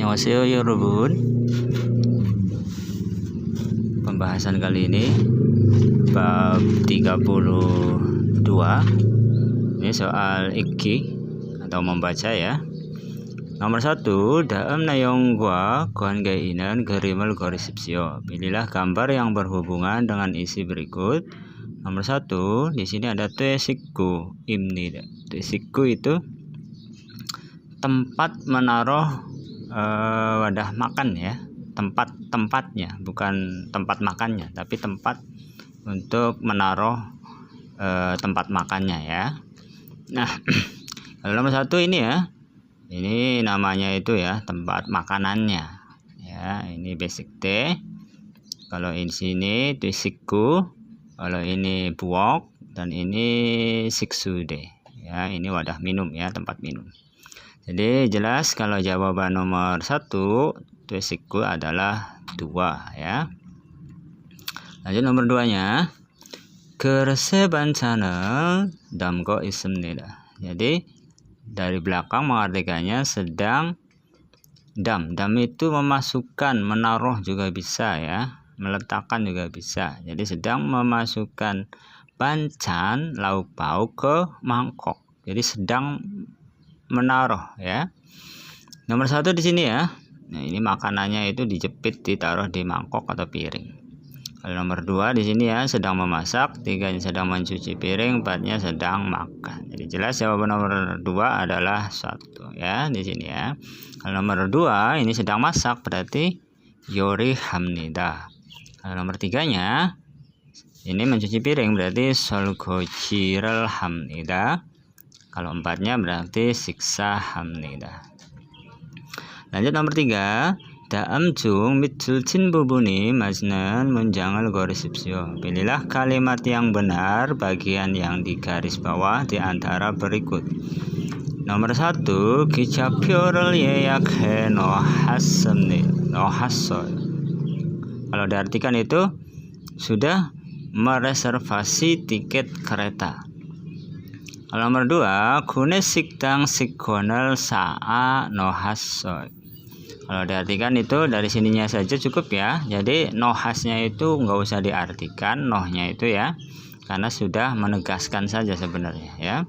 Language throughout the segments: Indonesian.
Annyeonghaseyo 여러분. Pembahasan kali ini bab 32. Ini soal ikki atau membaca ya. Nomor 1, dalam nayongwa konggainan gerimel gorisipsio. Pilihlah gambar yang berhubungan dengan isi berikut. Nomor 1, di sini ada tesikku imni. Tesikku itu tempat menaruh wadah makan ya, tempatnya, bukan tempat makannya, tapi tempat untuk menaruh tempat makannya ya. Nah, kalau nomor 1 ini ya, ini namanya itu ya tempat makanannya ya. Ini basic T. Kalau di sini tusikku, kalau ini buok, dan ini siksude ya. Ini wadah minum ya, tempat minum. Jadi jelas kalau jawaban nomor 1 tusikku adalah 2 ya. Lanjut nomor 2-nya. Gerse bancanel damgo ismnida. Jadi dari belakang mengartikannya sedang dam itu memasukkan, menaruh juga bisa ya, meletakkan juga bisa. Jadi sedang memasukkan bancan lauk pauk ke mangkok. Jadi sedang menaruh ya. Nomor 1 di sini ya. Nah, ini makanannya itu dijepit, ditaruh di mangkok atau piring. Kalau nomor 2 di sini ya, sedang memasak, 3 sedang mencuci piring, 4-nya sedang makan. Jadi jelas jawaban nomor 2 adalah 1 ya di sini ya. Kalau nomor 2 ini sedang masak, berarti yori hamnida. Kalau nomor 3-nya ini mencuci piring, berarti solgojiral hamnida. Kalau 4-nya berarti siksa hamnida. Lanjut nomor 3. Daam jung mitjulcin bubuni majnan munjangal gorisipsio. Pilihlah kalimat yang benar bagian yang di garis bawah di antara berikut. Nomor 1, 기차표를 예약해 놓았어요. Kalau diartikan itu sudah mereservasi tiket kereta. Kalau nomor 2, 구내 식당 식권을 쌓아 놓았어요. Kalau diartikan itu dari sininya saja cukup ya. Jadi nohasnya itu nggak usah diartikan, nohnya itu ya, karena sudah menegaskan saja sebenarnya ya.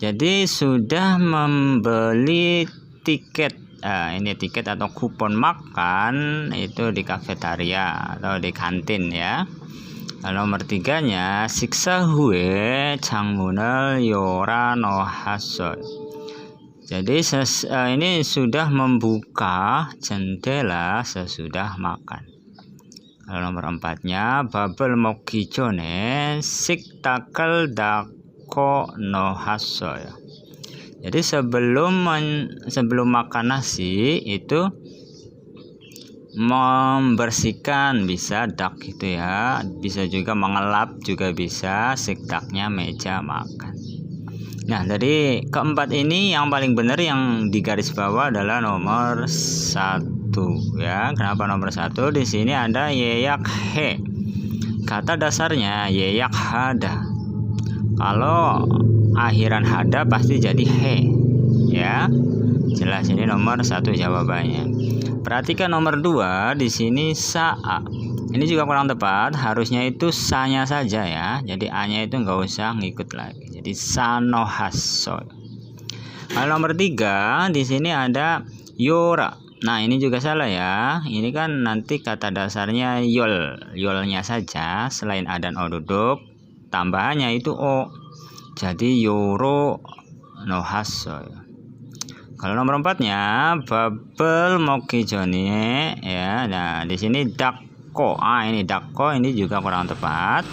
Jadi sudah membeli tiket. Ini tiket atau kupon makan itu di kafetaria atau di kantin ya. Nomor 3-nya siksa hu에 창문을 열어놓았어요. Jadi ini sudah membuka jendela sesudah makan. Kalau nomor 4-nya babel 먹기 전에 식탁을 닦고 놓았어요. Jadi sebelum makan nasi itu membersihkan, bisa dak gitu ya, bisa juga mengelap juga bisa, siktaknya meja makan. Nah, dari keempat ini yang paling benar yang di garis bawah adalah nomor 1 ya. Kenapa nomor 1? Di sini ada yeyak he. Kata dasarnya yeyak hada. Kalau akhiran hada pasti jadi he ya. Jelas ini nomor 1 jawabannya. Perhatikan nomor 2 di sini sa'a. Ini juga kurang tepat, harusnya itu sa-nya saja ya. Jadi a-nya itu nggak usah ngikut lagi. Jadi sanohasso. Kalau nomor 3 di sini ada yora. Nah, ini juga salah ya. Ini kan nanti kata dasarnya yolnya saja, selain a dan o duduk, tambahannya itu o. Jadi yoro nohasso. Kalau nomor 4-nya babel 먹기 전에 ya. Nah, di sini dakko. Ini dakko ini juga kurang tepat.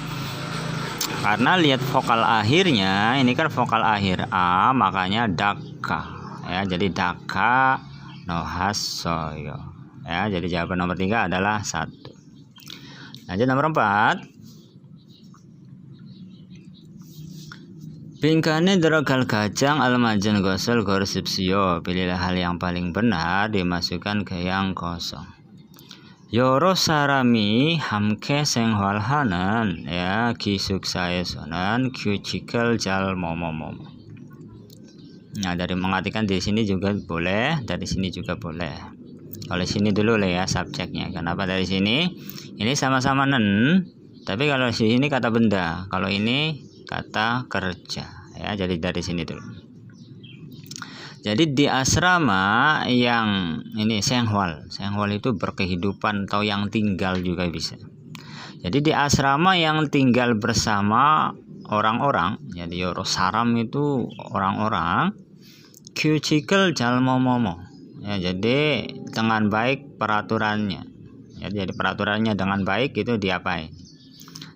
Karena lihat vokal akhirnya, ini kan vokal akhir a, makanya dakka. Ya, jadi dakka nohasoyo. Ya, jadi jawaban nomor 3 adalah 1. Lanjut nomor 4. Bingkane deragal kacang almajan gosol gorsipsio. Pilihlah hal yang paling benar, dimasukkan ke yang kosong. Yoro sarami hamke 생활하는 ya 기숙사에서는 규칙을 잘 뭐뭐뭐. Nah, dari mengartikan di sini juga boleh, dari sini juga boleh. Kalau sini dulu lah ya subjeknya. Kenapa dari sini? Ini sama-sama nen, tapi kalau di sini kata benda, kalau ini kata kerja ya. Jadi dari sini dulu. Jadi di asrama yang ini senghwal itu berkehidupan atau yang tinggal juga bisa. Jadi di asrama yang tinggal bersama orang-orang, jadi yoro saram itu orang-orang, kyucikel jalmomomo. Ya, jadi dengan baik peraturannya. Ya, jadi peraturannya dengan baik itu diapain?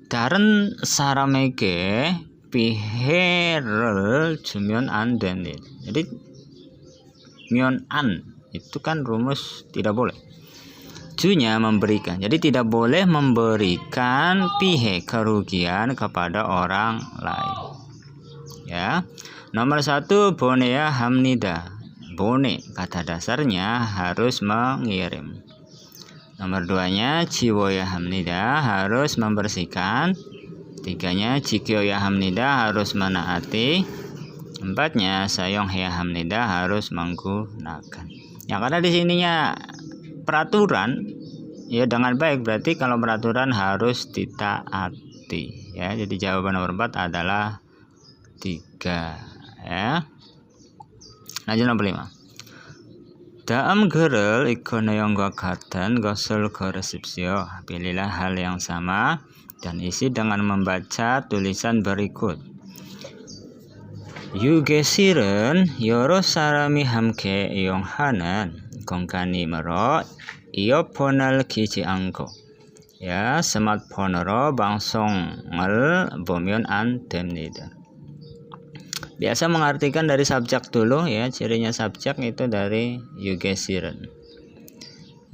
Daren sarameke piherel jumion anden. Jadi myon an itu kan rumus tidak boleh. Junya memberikan. Jadi tidak boleh memberikan pihe kerugian kepada orang lain. Ya. Nomor 1 bonea hamnida. Bone kata dasarnya harus mengirim. Nomor 2-nya jiwoya hamnida harus membersihkan. 3-nya jikyoya hamnida harus menaati. 4-nya sayong hea hamnida harus menggunakan. Ya karena di sininya peraturan ya dengan baik, berarti kalau peraturan harus ditaati ya. Jadi jawaban nomor 4 adalah 3 ya. Lanjut nomor 5. Daam gerel ikone yang gakatan gosol koresipsio. Pilihlah hal yang sama dan isi dengan membaca tulisan berikut. 유게실은 여러 사람이 함께 이용하는 공간이므로 이어폰을 끼지 않고 ya smart폰으로 방송을 보면 안 됩니다. Biasa mengartikan dari subjek dulu ya, cirinya subjek itu dari yugesil은.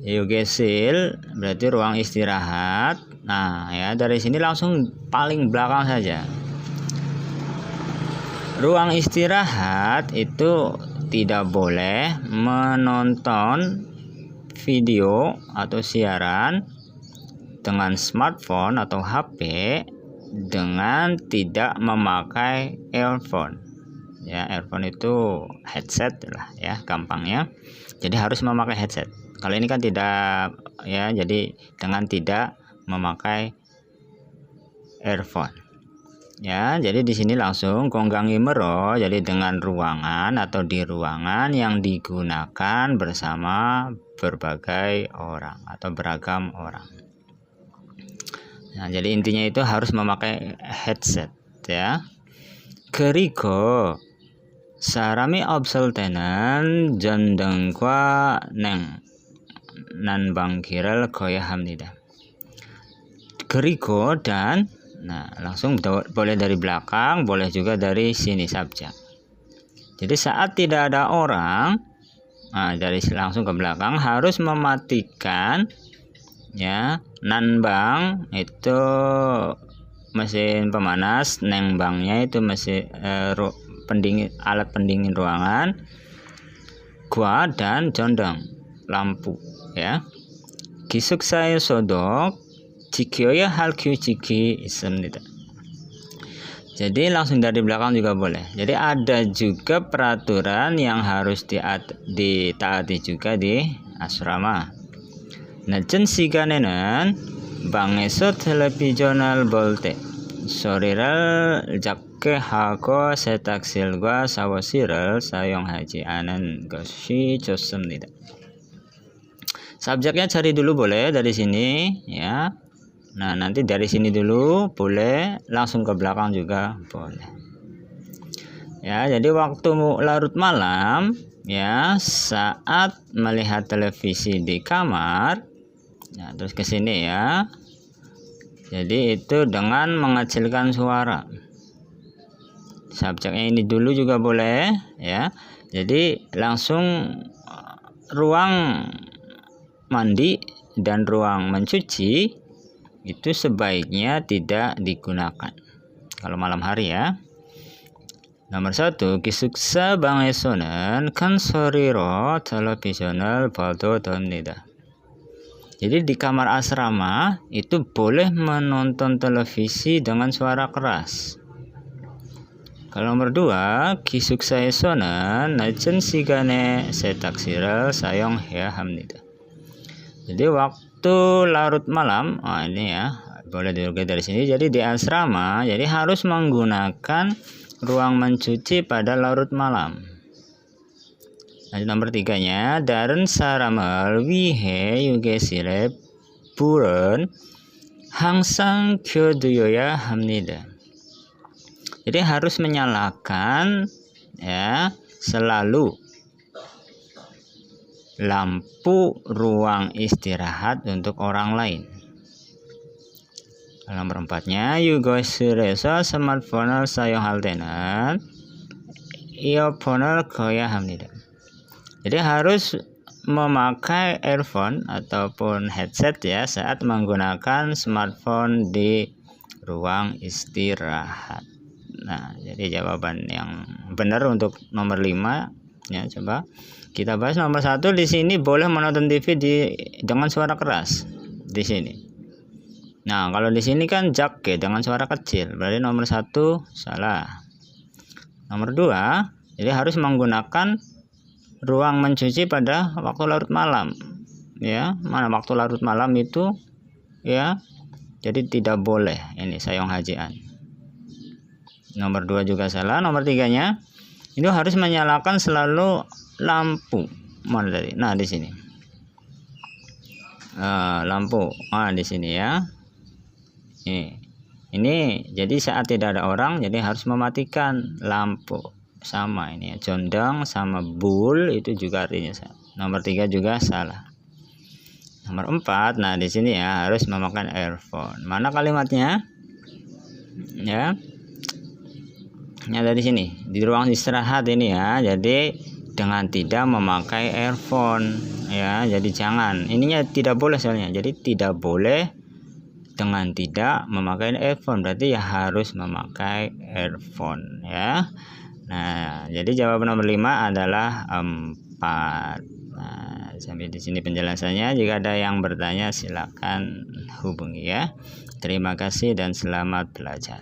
Yugesil berarti ruang istirahat. Nah ya dari sini langsung paling belakang saja. Ruang istirahat itu tidak boleh menonton video atau siaran dengan smartphone atau HP dengan tidak memakai earphone. Ya, earphone itu headset lah ya, gampangnya. Jadi harus memakai headset. Kalau ini kan tidak ya, jadi dengan tidak memakai earphone. Ya, jadi di sini langsung konggangi mero, jadi dengan ruangan atau di ruangan yang digunakan bersama berbagai orang atau beragam orang. Nah, jadi intinya itu harus memakai headset ya. 그리고 사람이 없을 때는 전등과 난방기를 꺼야 합니다. 그리고 dan nah, langsung boleh dari belakang, boleh juga dari sini subjek. Jadi saat tidak ada orang, nah, dari langsung ke belakang harus mematikan ya, nanbang itu mesin pemanas, nengbangnya itu mesin pendingin, alat pendingin ruangan, gua dan jondong lampu ya. 기숙사의 소독 지켜야 할 규칙이 있습니다. Jadi langsung dari belakang juga boleh. Jadi ada juga peraturan yang harus ditaati juga di asrama. 늦은 시간에는 방에서 텔레비전을 볼 때 소리를 작게 하고 세탁실과 샤워실을 사용하지 않은 것이 좋습니다. Subjeknya cari dulu boleh dari sini ya. Nah, nanti dari sini dulu boleh, langsung ke belakang juga boleh. Ya, jadi waktu larut malam ya, saat melihat televisi di kamar, ya, terus ke sini ya. Jadi itu dengan mengecilkan suara. Subjeknya ini dulu juga boleh ya. Jadi langsung ruang mandi dan ruang mencuci itu sebaiknya tidak digunakan kalau malam hari ya. Nomor 1, 기숙사 방에서는 큰 소리로 텔레비전을 봐도 됩니다. Jadi di kamar asrama itu boleh menonton televisi dengan suara keras. Kalau nomor 2, 기숙사에서는 늦은 시간에 세탁실을 사용해야 합니다. Jadi waktu larut malam, ini ya boleh dilihat dari sini. Jadi di asrama, jadi harus menggunakan ruang mencuci pada larut malam. Lanjut nomor 3-nya, da른 사람을 위해 휴게실에 불은 항상 켜두어야 합니다. Jadi harus menyalakan ya selalu lampu ruang istirahat untuk orang lain. Nomor 4-nya, 휴게실에서 스마트폰을 사용할 때는 이어폰을 껴야 합니다. Jadi harus memakai earphone ataupun headset ya saat menggunakan smartphone di ruang istirahat. Nah, jadi jawaban yang benar untuk nomor 5 ya, coba kita bahas. Nomor 1, di sini boleh menonton TV dengan suara keras di sini. Nah, kalau di sini kan jak ya dengan suara kecil, berarti nomor 1 salah. Nomor 2, jadi harus menggunakan ruang mencuci pada waktu larut malam ya. Mana waktu larut malam itu ya, jadi tidak boleh ini sayong hajian. Nomor 2 juga salah. Nomor 3-nya, itu harus menyalakan selalu lampu. Mana tadi? Nah, di sini lampu di sini ya. Ini jadi saat tidak ada orang, jadi harus mematikan lampu. Sama ini ya, condang sama bul itu juga artinya salah. Nomor 3 juga salah. Nomor 4, nah di sini ya harus memakai earphone. Mana kalimatnya? Ya. Ada di sini di ruang istirahat ini ya. Jadi dengan tidak memakai earphone ya. Jadi jangan. Ininya tidak boleh soalnya. Jadi tidak boleh dengan tidak memakai earphone. Berarti ya harus memakai earphone ya. Nah, jadi jawaban nomor 5 adalah 4. Nah, sampai di sini penjelasannya. Jika ada yang bertanya silakan hubungi ya. Terima kasih dan selamat belajar.